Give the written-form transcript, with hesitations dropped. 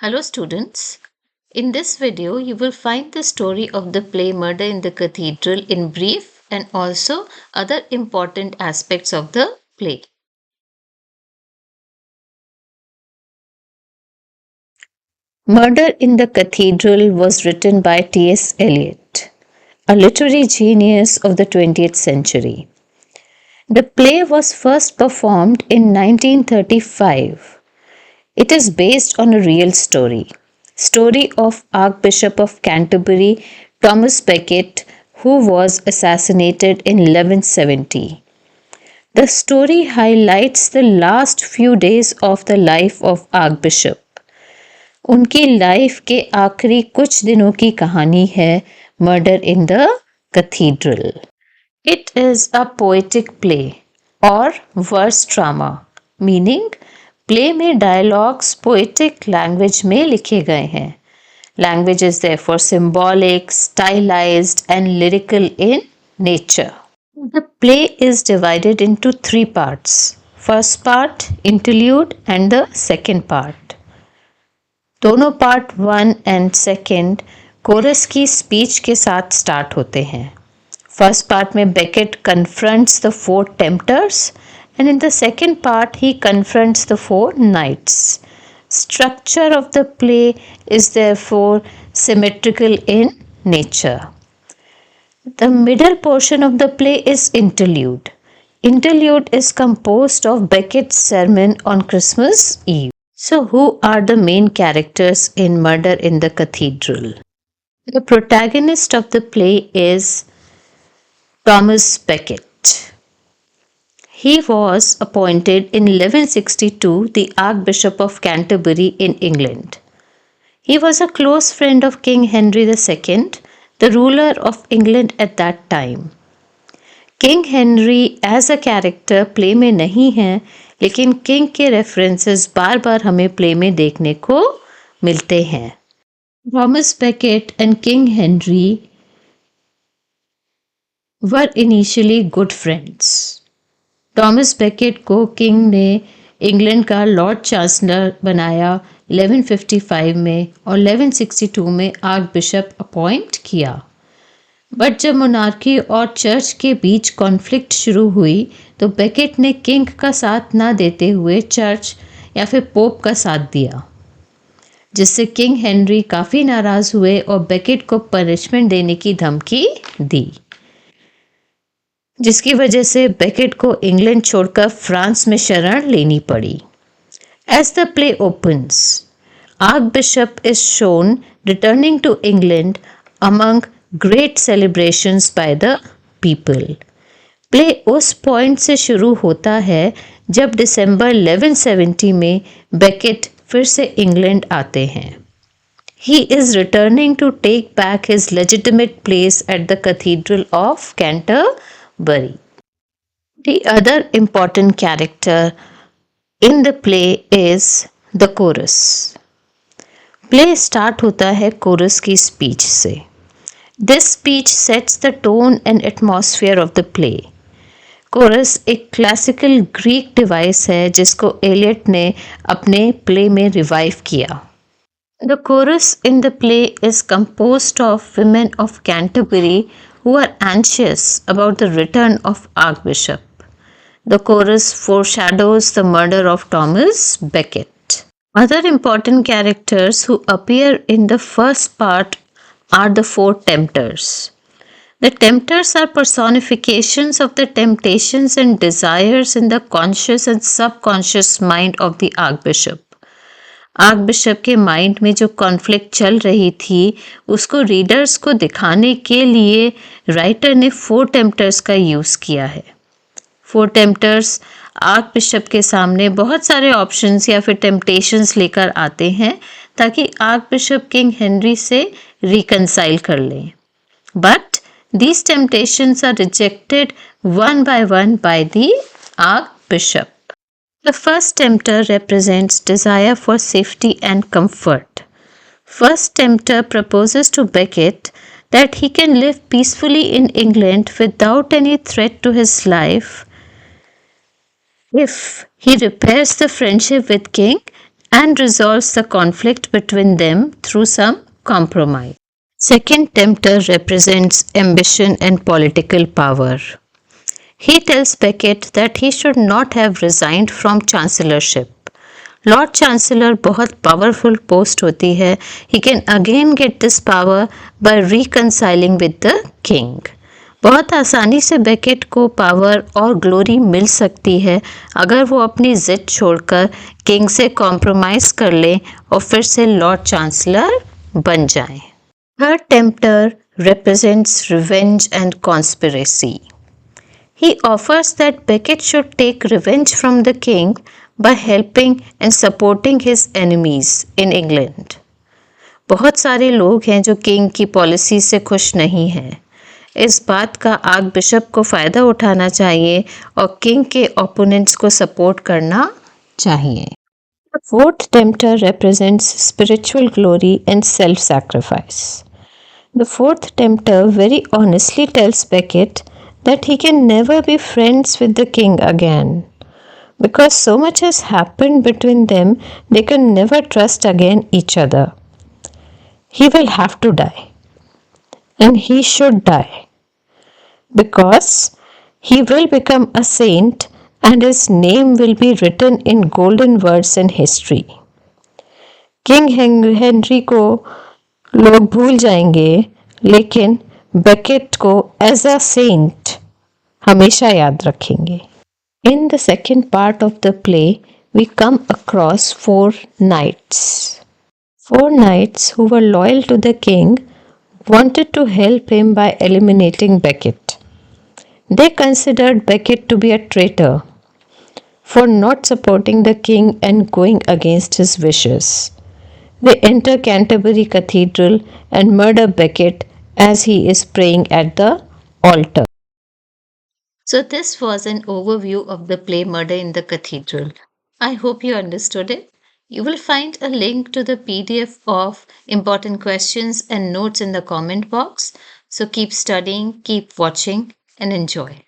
Hello students. In this video you will find the story of the play Murder in the Cathedral in brief and also other important aspects of the play. Murder in the Cathedral was written by T.S. Eliot, a literary genius of the 20th century. The play was first performed in 1935. It is based on a real story of Archbishop of Canterbury Thomas Becket, who was assassinated in 1170. The story highlights the last few days of the life of Archbishop. उनकी life के आखिरी कुछ दिनों की कहानी है murder in the cathedral. It is a poetic play or verse drama, meaning play में dialogues poetic language में लिखे गए हैं. Language is therefore symbolic, stylized, and lyrical in nature. The play is divided into three parts. First part, interlude, and the second part. दोनों part 1 and second coarse की speech के साथ start होते हैं. फर्स्ट पार्ट में Beckett confronts the 4 टेम्पटर्स and in the second part he confronts the 4 knights. Structure of the play is therefore symmetrical in nature. The middle portion of the play is interlude. Interlude is composed of Becket's sermon on Christmas Eve. So who are the main characters in Murder in the Cathedral? The protagonist of the play is Thomas Becket. He was appointed in 1162 the Archbishop of Canterbury in England. He was a close friend of King Henry II, the ruler of England at that time. King Henry as a character play में नहीं है, लेकिन king के references बार बार हमें play में देखने को मिलते हैं. Thomas Becket and King Henry were initially good friends. Thomas Beckett को किंग ने इंग्लैंड का लॉर्ड चांसलर बनाया 1155 में और 1162 में आर्क बिशप अपॉइंट किया. बट जब मोनार्की और चर्च के बीच कॉन्फ्लिक्ट शुरू हुई तो बेकेट ने किंग का साथ ना देते हुए चर्च या फिर पोप का साथ दिया, जिससे किंग हेनरी काफ़ी नाराज़ हुए और बेकेट को पनिशमेंट देने की धमकी दी, जिसकी वजह से बेकेट को इंग्लैंड छोड़कर फ्रांस में शरण लेनी पड़ी. As the play opens, Archbishop is shown returning to England among great celebrations by the people. Play उस पॉइंट से शुरू होता है जब दिसंबर 1170 में बेकेट फिर से इंग्लैंड आते हैं. He is returning to take back his legitimate place at the Cathedral of Canterbury. The other important character in the play is the chorus. Play start होता है chorus की speech से. This speech sets the tone and atmosphere of the play. Chorus एक classical Greek device है जिसको Elliott ने अपने play में revive किया. The chorus in the play is composed of women of Canterbury who are anxious about the return of Archbishop. The chorus foreshadows the murder of Thomas Becket. Other important characters who appear in the first part are the 4 tempters. The tempters are personifications of the temptations and desires in the conscious and subconscious mind of the Archbishop. Archbishop के mind में जो conflict चल रही थी उसको readers को दिखाने के लिए राइटर ने 4 टेम्पटर्स का यूज़ किया है. 4 टेम्पटर्स आर्कबिशप के सामने बहुत सारे ऑप्शंस या फिर टेम्पटेशंस लेकर आते हैं ताकि आर्कबिशप किंग हेनरी से रिकनसाइल कर लें. But these temptations are rejected one by the archbishop. The first tempter represents desire for safety and comfort. First tempter proposes to Becket that he can live peacefully in England without any threat to his life if he repairs the friendship with King and resolves the conflict between them through some compromise. Second tempter represents ambition and political power. He tells Becket that he should not have resigned from chancellorship. Lord chancellor बहुत powerful post होती है. He can again get this power bye reconciling with the king. बहुत आसानी से Beckett को power और glory मिल सकती है अगर वो अपनी जिद छोड़कर किंग से कॉम्प्रोमाइज़ कर ले और फिर से लॉर्ड चांसलर बन जाए. Third tempter represents revenge and conspiracy. He offers that Becket should take revenge from the king by helping and supporting his enemies in England. बहुत सारे लोग हैं जो किंग की पॉलिसी से खुश नहीं हैं. इस बात का आर्क बिशप को फ़ायदा उठाना चाहिए और किंग के ओपोनेंट्स को सपोर्ट करना चाहिए. The fourth tempter represents spiritual glory and self-sacrifice. The fourth tempter very honestly tells Becket that he can never be friends with the king again. Because so much has happened between them, they can never trust again each other. He will have to die. And he should die. Because he will become a saint and his name will be written in golden words in history. King Henry को लोग भूल जाएंगे लेकिन Beckett को as a saint हमेशा याद रखेंगे. In the second part of the play, we come across four knights. Four knights who were loyal to the king wanted to help him by eliminating Becket. They considered Becket to be a traitor for not supporting the king and going against his wishes. They enter Canterbury Cathedral and murder Becket as he is praying at the altar. So this was an overview of the play Murder in the Cathedral. I hope you understood it. You will find a link to the PDF of important questions and notes in the comment box. So keep studying, keep watching and enjoy.